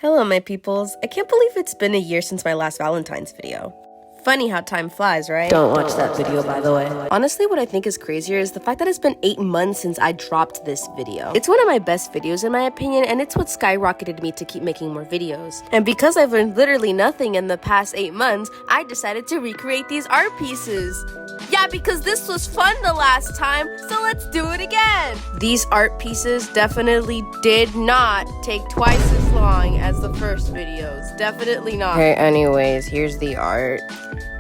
Hello, my peoples. I can't believe it's been a year since my last Valentine's video. Funny how time flies, right? Don't watch that video, by the way. Honestly, what I think is crazier is the fact that it's been 8 months since I dropped this video. It's one of my best videos in my opinion, and it's what skyrocketed me to keep making more videos. And because I've learned literally nothing in the past 8 months, I decided to recreate these art pieces. Yeah, because this was fun the last time, so let's do it again! These art pieces definitely did not take twice as long as the first videos. Definitely not. Okay, anyways, here's the art.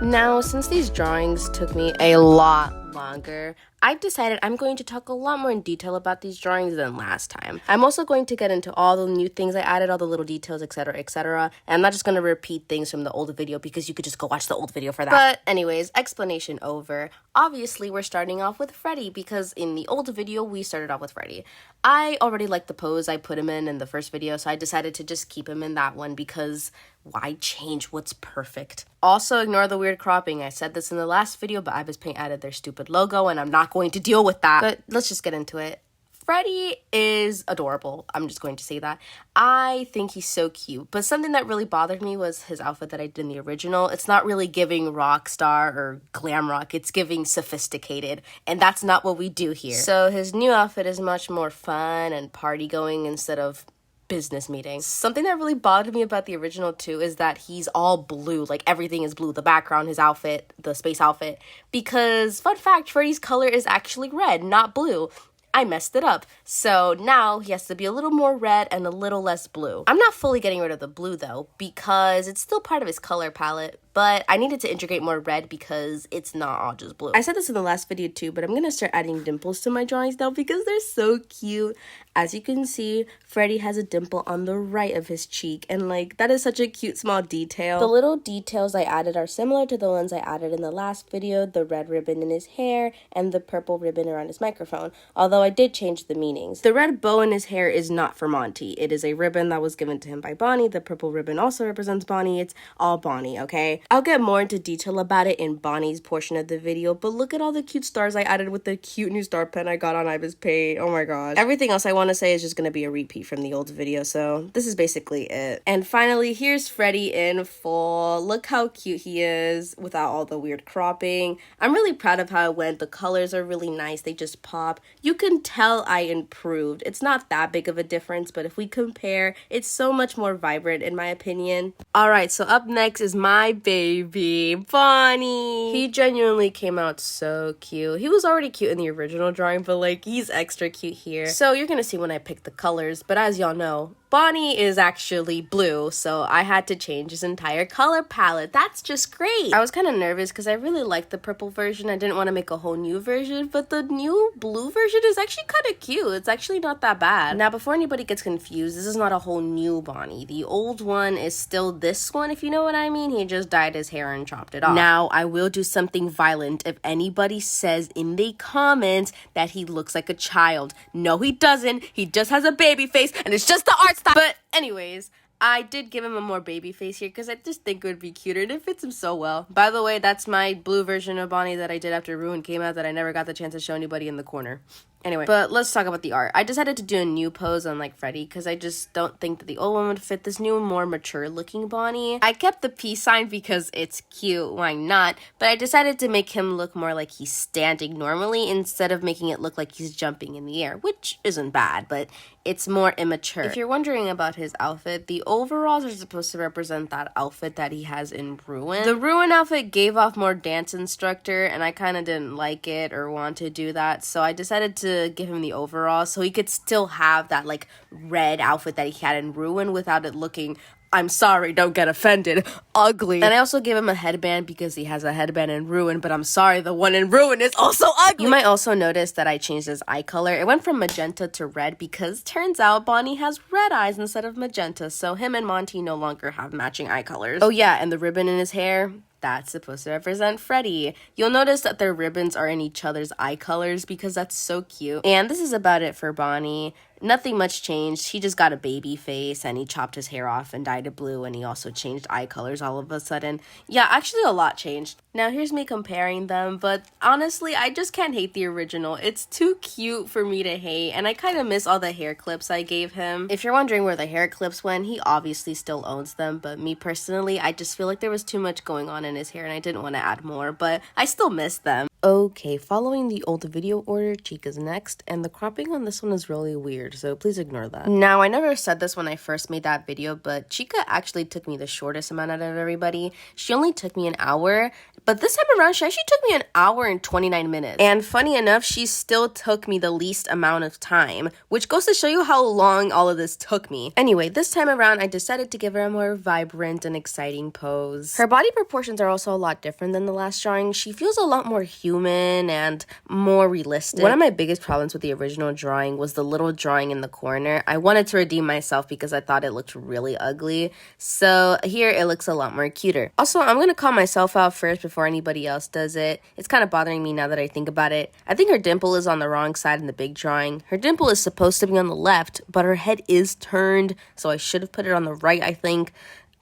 Now, since these drawings took me a lot longer, I've decided I'm going to talk a lot more in detail about these drawings than last time. I'm also going to get into all the new things I added, all the little details, etc., etc. And I'm not just going to repeat things from the old video because you could just go watch the old video for that. But anyways, explanation over. Obviously, we're starting off with Freddy because in the old video, we started off with Freddy. I already liked the pose I put him in the first video, so I decided to just keep him in that one because why change what's perfect? Also, ignore the weird cropping. I said this in the last video, but Ibis Paint added their stupid logo, and I'm not going to deal with that. But let's just get into it. Freddy is adorable. I'm just going to say that. I think he's so cute. But something that really bothered me was his outfit that I did in the original. It's not really giving rock star or glam rock. It's giving sophisticated. And that's not what we do here. So his new outfit is much more fun and party going instead of business meetings. Something that really bothered me about the original too is that he's all blue. Like everything is blue. The background, his outfit, the space outfit. Because, fun fact, Freddy's color is actually red, not blue. I messed it up. So now he has to be a little more red and a little less blue. I'm not fully getting rid of the blue though, because it's still part of his color palette, but I needed to integrate more red because it's not all just blue. I said this in the last video too, but I'm gonna start adding dimples to my drawings now because they're so cute. As you can see, Freddy has a dimple on the right of his cheek, and like, that is such a cute small detail. The little details I added are similar to the ones I added in the last video, the red ribbon in his hair and the purple ribbon around his microphone, although I did change the meanings. The red bow in his hair is not for Monty. It is a ribbon that was given to him by Bonnie. The purple ribbon also represents Bonnie. It's all Bonnie, okay? I'll get more into detail about it in Bonnie's portion of the video, but look at all the cute stars I added with the cute new star pen I got on Ibis Paint. Oh my gosh. Everything else I want to say is just going to be a repeat from the old video, so this is basically it. And finally, here's Freddy in full. Look how cute he is without all the weird cropping. I'm really proud of how it went. The colors are really nice. They just pop. You can tell I improved. It's not that big of a difference, but if we compare, it's so much more vibrant in my opinion. Alright, so up next is my baby, Bonnie. He genuinely came out so cute. He was already cute in the original drawing, but like, he's extra cute here. So you're gonna see when I pick the colors, but as y'all know, Bonnie is actually blue, so I had to change his entire color palette. That's just great. I was kind of nervous because I really liked the purple version. I didn't want to make a whole new version, but the new blue version is actually kind of cute. It's actually not that bad. Now, before anybody gets confused, this is not a whole new Bonnie. The old one is still this one, if you know what I mean. He just dyed his hair and chopped it off. Now, I will do something violent if anybody says in the comments that he looks like a child. No, he doesn't. He just has a baby face, and it's just the art style. But anyways, I did give him a more baby face here because I just think it would be cuter and it fits him so well. By the way, that's my blue version of Bonnie that I did after Ruin came out that I never got the chance to show anybody in the corner. Anyway, but let's talk about the art. I decided to do a new pose unlike Freddy because I just don't think that the old one would fit this new, more mature looking Bonnie. I kept the peace sign because it's cute, why not? But I decided to make him look more like he's standing normally instead of making it look like he's jumping in the air, which isn't bad, but it's more immature. If you're wondering about his outfit, the overalls are supposed to represent that outfit that he has in Ruin. The Ruin outfit gave off more dance instructor, and I kind of didn't like it or want to do that, so I decided to give him the overalls so he could still have that like red outfit that he had in Ruin without it looking, I'm sorry, don't get offended, ugly. And I also gave him a headband because he has a headband in Ruin, but I'm sorry, the one in Ruin is also ugly. You might also notice that I changed his eye color. It went from magenta to red because turns out Bonnie has red eyes instead of magenta, so him and Monty no longer have matching eye colors. Oh yeah, and the ribbon in his hair, that's supposed to represent Freddy. You'll notice that their ribbons are in each other's eye colors because that's so cute. And this is about it for Bonnie. Nothing much changed. He just got a baby face and he chopped his hair off and dyed it blue, and he also changed eye colors all of a sudden. Yeah, actually a lot changed. Now here's me comparing them, but honestly, I just can't hate the original. It's too cute for me to hate, and I kind of miss all the hair clips I gave him. If you're wondering where the hair clips went, he obviously still owns them, but me personally, I just feel like there was too much going on in his hair and I didn't want to add more, but I still miss them. Okay, following the old video order, Chica's next, and the cropping on this one is really weird, so please ignore that. Now, I never said this when I first made that video, but Chica actually took me the shortest amount out of everybody. She only took me an hour, but this time around, she actually took me an hour and 29 minutes. And funny enough, she still took me the least amount of time, which goes to show you how long all of this took me. Anyway, this time around, I decided to give her a more vibrant and exciting pose. Her body proportions are also a lot different than the last drawing. She feels a lot more human and more realistic. One of my biggest problems with the original drawing was the little drawing in the corner. I wanted to redeem myself because I thought it looked really ugly. So here it looks a lot more cuter. Also, I'm gonna call myself out first before anybody else does it. It's kind of bothering me now that I think about it. I think her dimple is on the wrong side in the big drawing. Her dimple is supposed to be on the left, but her head is turned, so I should have put it on the right, I think.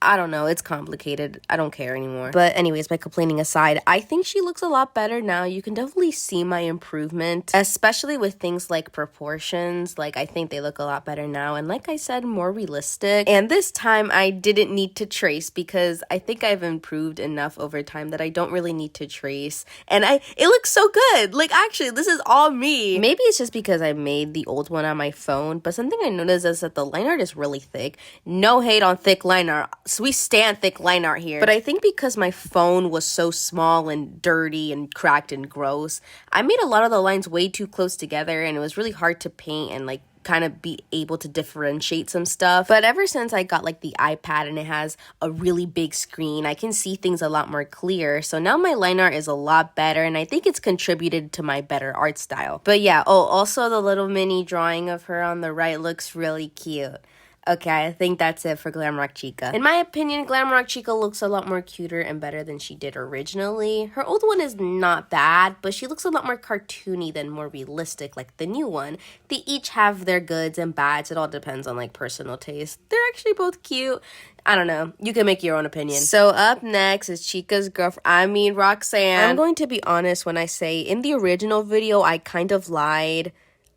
I don't know, it's complicated. I don't care anymore. But anyways, my complaining aside, I think she looks a lot better now. You can definitely see my improvement, especially with things like proportions. Like, I think they look a lot better now. And like I said, more realistic. And this time, I didn't need to trace because I think I've improved enough over time that I don't really need to trace. And it looks so good. Like, actually, this is all me. Maybe it's just because I made the old one on my phone, but something I noticed is that the line art is really thick. No hate on thick line art. So we stand thick line art here. But I think because my phone was so small and dirty and cracked and gross, I made a lot of the lines way too close together, and it was really hard to paint and like kind of be able to differentiate some stuff. But ever since I got like the iPad and it has a really big screen, I can see things a lot more clear. So now my line art is a lot better, and I think it's contributed to my better art style. But yeah, oh, also the little mini drawing of her on the right looks really cute. Okay, I think that's it for Glamrock Chica. In my opinion, Glamrock Chica looks a lot more cuter and better than she did originally. Her old one is not bad, but she looks a lot more cartoony than more realistic like the new one. They each have their goods and bads. It all depends on like personal taste. They're actually both cute. I don't know. You can make your own opinion. So up next is Chica's girlfriend, Roxanne. I'm going to be honest when I say in the original video, I kind of lied.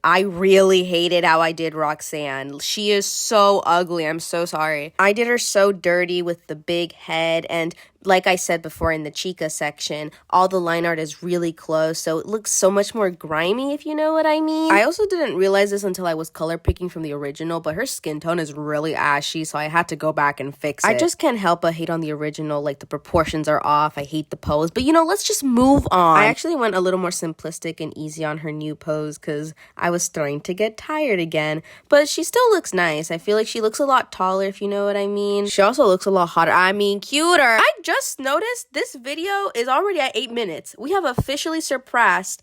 I really hated how I did Roxanne. She is so ugly. I'm so sorry. I did her so dirty with the big head, and like I said before in the Chica section, all the line art is really close, so it looks so much more grimy, if you know what I mean. I also didn't realize this until I was color picking from the original, but her skin tone is really ashy, so I had to go back and fix it. I just can't help but hate on the original, like the proportions are off, I hate the pose, but you know, let's just move on. I actually went a little more simplistic and easy on her new pose because I was starting to get tired again, but she still looks nice. I feel like she looks a lot taller, if you know what I mean. She also looks a lot hotter, cuter. I just noticed this video is already at 8 minutes. We have officially surpassed,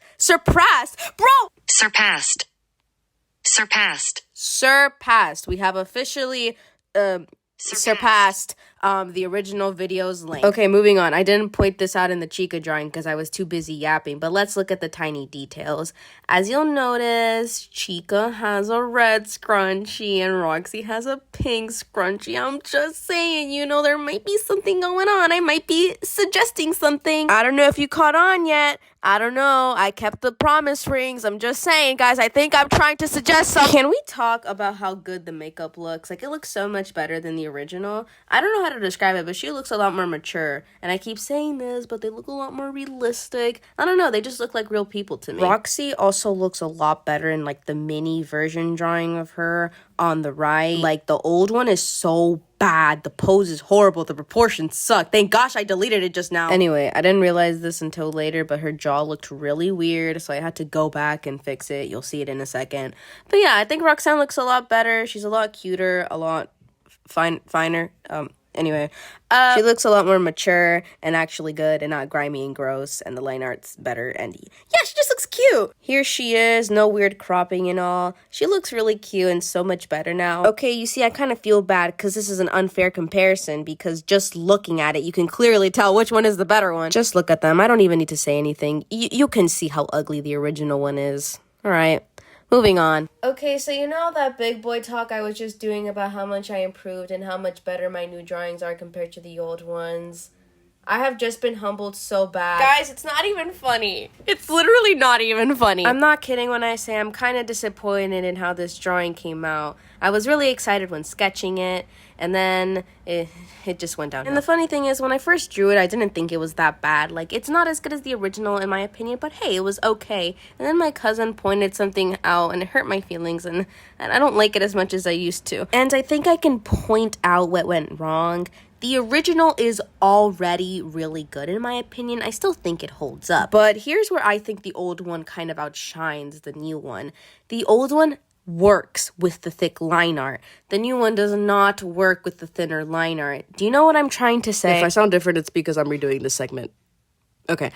we have officially surpassed the original video's length. Okay, moving on. I didn't point this out in the Chica drawing because I was too busy yapping, but let's look at the tiny details. As you'll notice, Chica has a red scrunchie and Roxy has a pink scrunchie. I'm just saying, you know, there might be something going on. I might be suggesting something. I don't know if you caught on yet. I don't know. I kept the promise rings. I'm just saying, guys, I think I'm trying to suggest something. Can we talk about how good the makeup looks? Like, it looks so much better than the original. I don't know how to describe it, but she looks a lot more mature. And I keep saying this, but they look a lot more realistic. I don't know. They just look like real people to me. Roxy also looks a lot better in, like, the mini version drawing of her on the right. Like, the old one is so bad. The pose is horrible. The proportions suck. Thank gosh I deleted it just now. Anyway, I didn't realize this until later, but her jaw looked really weird, so I had to go back and fix it. You'll see it in a second. But yeah, I think Roxanne looks a lot better. She's a lot cuter, a lot finer. Anyway, she looks a lot more mature and actually good and not grimy and gross, and the line art's better, and yeah, she just looks cute. Here she is, no weird cropping and all. She looks really cute and so much better now. Okay, you see, I kind of feel bad because this is an unfair comparison because just looking at it, you can clearly tell which one is the better one. Just look at them. I don't even need to say anything. You can see how ugly the original one is. All right. Moving on. Okay, so you know that big boy talk I was just doing about how much I improved and how much better my new drawings are compared to the old ones? I have just been humbled so bad. Guys, it's not even funny. It's literally not even funny. I'm not kidding when I say I'm kind of disappointed in how this drawing came out. I was really excited when sketching it, and then it just went down. And the funny thing is, when I first drew it, I didn't think it was that bad. Like, it's not as good as the original in my opinion, but hey, it was okay. And then my cousin pointed something out, and it hurt my feelings, and I don't like it as much as I used to. And I think I can point out what went wrong. The original is already really good in my opinion. I still think it holds up. But here's where I think the old one kind of outshines the new one. The old one works with the thick line art. The new one does not work with the thinner line art. Do you know what I'm trying to say? If I sound different, it's because I'm redoing this segment. Okay.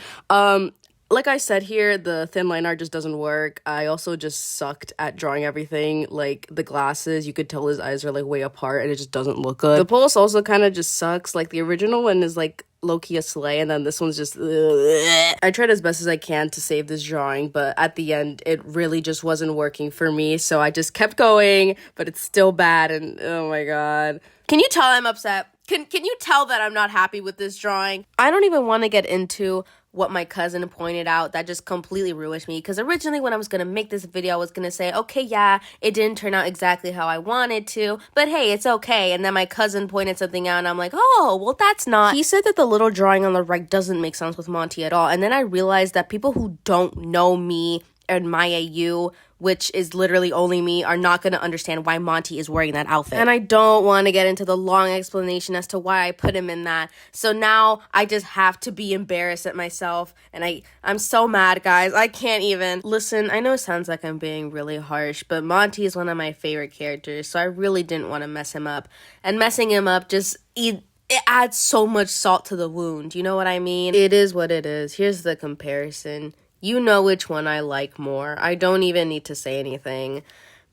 Like I said here, the thin line art just doesn't work. I also just sucked at drawing everything. Like, the glasses, you could tell his eyes are, like, way apart, and it just doesn't look good. The pulse also kind of just sucks. Like, the original one is, like, low-key a slay, and then this one's just... Ugh. I tried as best as I can to save this drawing, but at the end, it really just wasn't working for me, so I just kept going, but it's still bad, and oh my god. Can you tell I'm upset? Can you tell that I'm not happy with this drawing? I don't even want to get into what my cousin pointed out. That just completely ruined me, because originally when I was going to make this video, I was going to say, okay, yeah, it didn't turn out exactly how I wanted to, but hey, it's okay. And then my cousin pointed something out, and I'm like, oh, well, that's not. He said that the little drawing on the right doesn't make sense with Monty at all. And then I realized that people who don't know me and my AU, which is literally only me, are not going to understand why Monty is wearing that outfit. And I don't want to get into the long explanation as to why I put him in that. So now I just have to be embarrassed at myself. And I'm so mad, guys. I can't even. Listen, I know it sounds like I'm being really harsh, but Monty is one of my favorite characters, so I really didn't want to mess him up. And messing him up just... It adds so much salt to the wound. You know what I mean? It is what it is. Here's the comparison. You know which one I like more. I don't even need to say anything.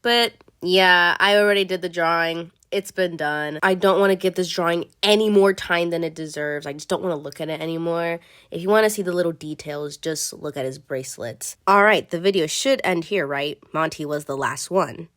But yeah, I already did the drawing. It's been done. I don't want to give this drawing any more time than it deserves. I just don't want to look at it anymore. If you want to see the little details, just look at his bracelets. All right, the video should end here, right? Monty was the last one.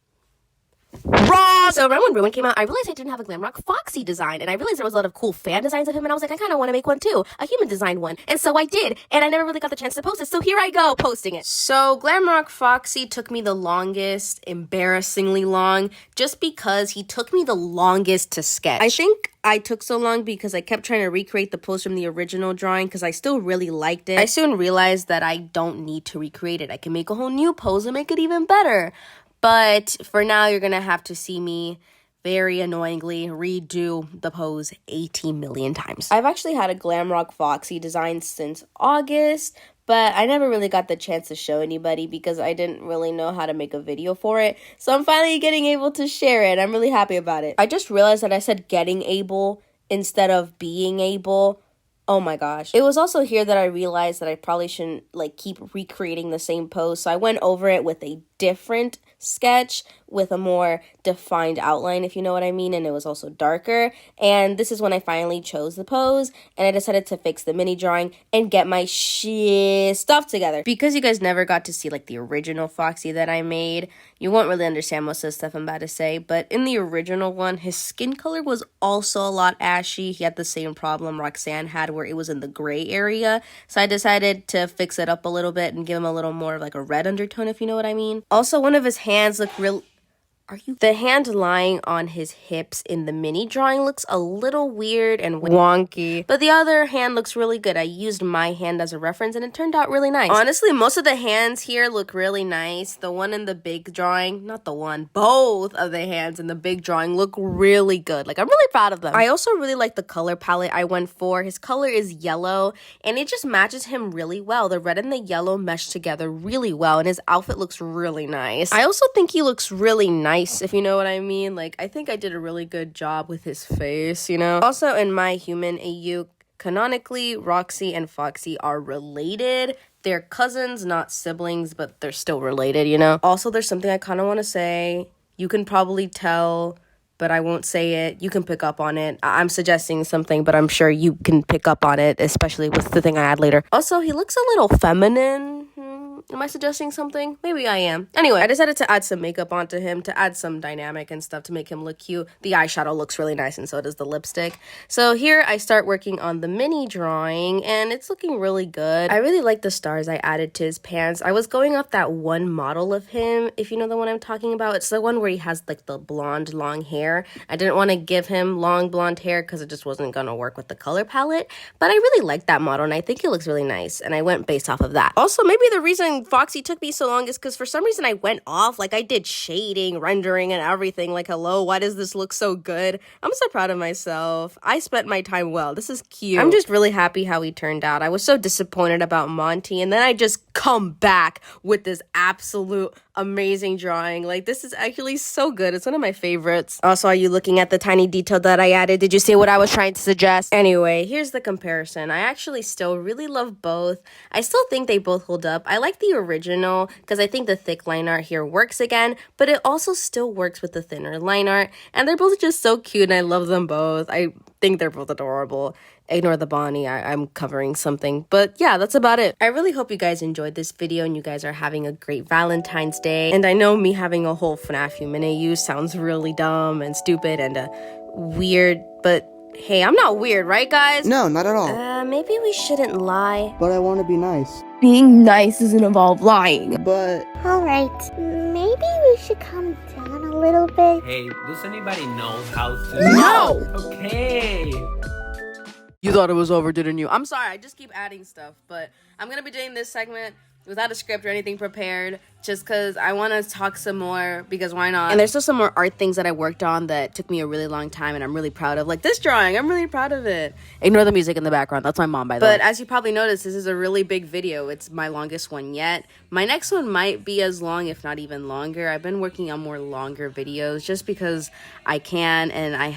Wrong! So around when Ruin came out, I realized I didn't have a glam rock Foxy design, and I realized there was a lot of cool fan designs of him, and I was like, I kind of want to make one too, a human design one, and so I did, and I never really got the chance to post it, so here I go, posting it. So glam rock Foxy took me the longest, embarrassingly long, just because he took me the longest to sketch. I think I took so long because I kept trying to recreate the pose from the original drawing because I still really liked it. I soon realized that I don't need to recreate it. I can make a whole new pose and make it even better. But for now, you're going to have to see me very annoyingly redo the pose 18 million times. I've actually had a glam rock Foxy design since August, but I never really got the chance to show anybody because I didn't really know how to make a video for it. So I'm finally getting able to share it. I'm really happy about it. I just realized that I said getting able instead of being able. Oh my gosh. It was also here that I realized that I probably shouldn't keep recreating the same pose. So I went over it with a different sketch with a more defined outline, if you know what I mean, and it was also darker. And this is when I finally chose the pose, and I decided to fix the mini drawing and get my stuff together. Because you guys never got to see the original Foxy that I made, you won't really understand most of the stuff I'm about to say, but in the original one, his skin color was also a lot ashy. He had the same problem Roxanne had where it was in the gray area, so I decided to fix it up a little bit and give him a little more of a red undertone, if you know what I mean. Also, one of his hands looked the hand lying on his hips in the mini drawing looks a little weird and wonky, but the other hand looks really good. I used my hand as a reference and it turned out really nice. Honestly, most of the hands here look really nice. The one in the big drawing, both of the hands in the big drawing look really good. I'm really proud of them. I also really like the color palette I went for. His color is yellow and it just matches him really well. The red and the yellow mesh together really well and his outfit looks really nice. I also think he looks really nice, if you know what I mean. I think I did a really good job with his face, you know? Also, in my human AU, canonically, Roxy and Foxy are related. They're cousins, not siblings, but they're still related, you know? Also, there's something I kind of want to say. You can probably tell, but I won't say it. You can pick up on it. I'm suggesting something, but I'm sure you can pick up on it, especially with the thing I add later. Also, he looks a little feminine. Am I suggesting something? Maybe I am. Anyway, I decided to add some makeup onto him to add some dynamic and stuff to make him look cute. The eyeshadow looks really nice and so does the lipstick. So here I start working on the mini drawing and it's looking really good. I really like the stars I added to his pants. I was going off that one model of him, if you know the one I'm talking about. It's the one where he has like the blonde long hair. I didn't want to give him long blonde hair because it just wasn't going to work with the color palette, but I really like that model and I think it looks really nice and I went based off of that. Also, maybe the reason Foxy took me so long is because for some reason I went off, like I did shading, rendering, and everything. Like, hello, why does this look so good? I'm so proud of myself. I spent my time well. This is cute. I'm just really happy how he turned out. I was so disappointed about Monty, and then I just come back with this absolute amazing drawing. Like, this is actually so good. It's one of my favorites. Also, are you looking at the tiny detail that I added? Did you see what I was trying to suggest? Anyway, here's the comparison. I actually still really love both. I still think they both hold up. I like the original because I think the thick line art here works again, but it also still works with the thinner line art, and they're both just so cute and I love them both. I think they're both adorable. Ignore the Bonnie, I'm covering something. But yeah, that's about it. I really hope you guys enjoyed this video and you guys are having a great Valentine's Day. And I know me having a whole FNAF minute use sounds really dumb and stupid and weird, but hey, I'm not weird, right guys? No, not at all. Maybe we shouldn't lie. But I want to be nice. Being nice doesn't involve lying. But Alright, maybe we should calm down a little bit. Hey, does anybody know how to? No! Okay. You thought it was over, didn't you? I'm sorry, I just keep adding stuff, but I'm gonna be doing this segment without a script or anything prepared, just because I want to talk some more, because why not? And there's still some more art things that I worked on that took me a really long time and I'm really proud of. Like this drawing, I'm really proud of it. Ignore the music in the background, that's my mom, by the way. But as you probably noticed, this is a really big video. It's my longest one yet. My next one might be as long, if not even longer. I've been working on more longer videos just because I can, and I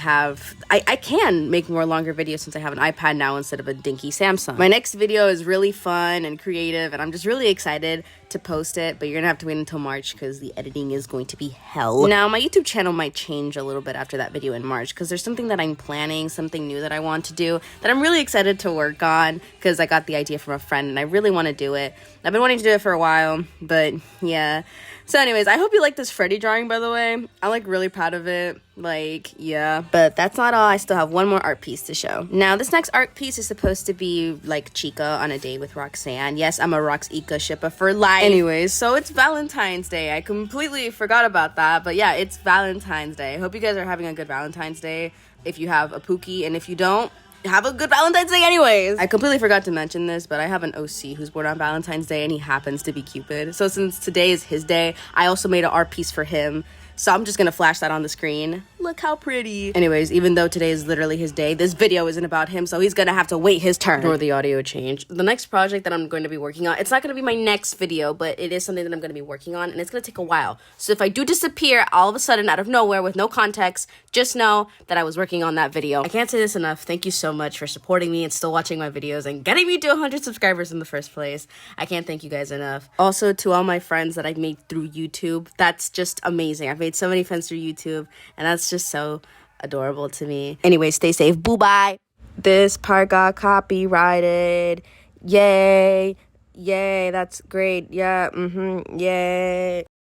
can make more longer videos since I have an iPad now instead of a dinky Samsung. My next video is really fun and creative, and I'm just really excited to post it, but you're gonna have to wait until March because the editing is going to be hell. Now, my YouTube channel might change a little bit after that video in March because there's something that I'm planning, something new that I want to do that I'm really excited to work on because I got the idea from a friend and I really want to do it. I've been wanting to do it for a while, but yeah. So anyways, I hope you like this Freddy drawing, by the way. I'm like really proud of it. Like, yeah. But that's not all. I still have one more art piece to show. Now, this next art piece is supposed to be like Chica on a date with Roxanne. Yes, I'm a Rox-Ika shipper for life. Anyways, so it's Valentine's Day. I completely forgot about that. But yeah, it's Valentine's Day. I hope you guys are having a good Valentine's Day if you have a Pookie. And if you don't, have a good Valentine's Day anyways. I completely forgot to mention this, but I have an OC who's born on Valentine's Day and he happens to be Cupid. So since today is his day, I also made an art piece for him. So I'm just gonna flash that on the screen. Look how pretty. Anyways, even though today is literally his day, this video isn't about him, so he's gonna have to wait his turn. Or the audio change. The next project that I'm going to be working on, it's not gonna be my next video, but it is something that I'm gonna be working on, and it's gonna take a while. So if I do disappear all of a sudden out of nowhere with no context, just know that I was working on that video. I can't say this enough. Thank you so much for supporting me and still watching my videos and getting me to 100 subscribers in the first place. I can't thank you guys enough. Also, to all my friends that I've made through YouTube, that's just amazing. I've made so many friends through YouTube, and that's just so adorable to me. Anyway, stay safe. Boo-bye. This part got copyrighted. Yay. Yay, that's great. Yeah, yay.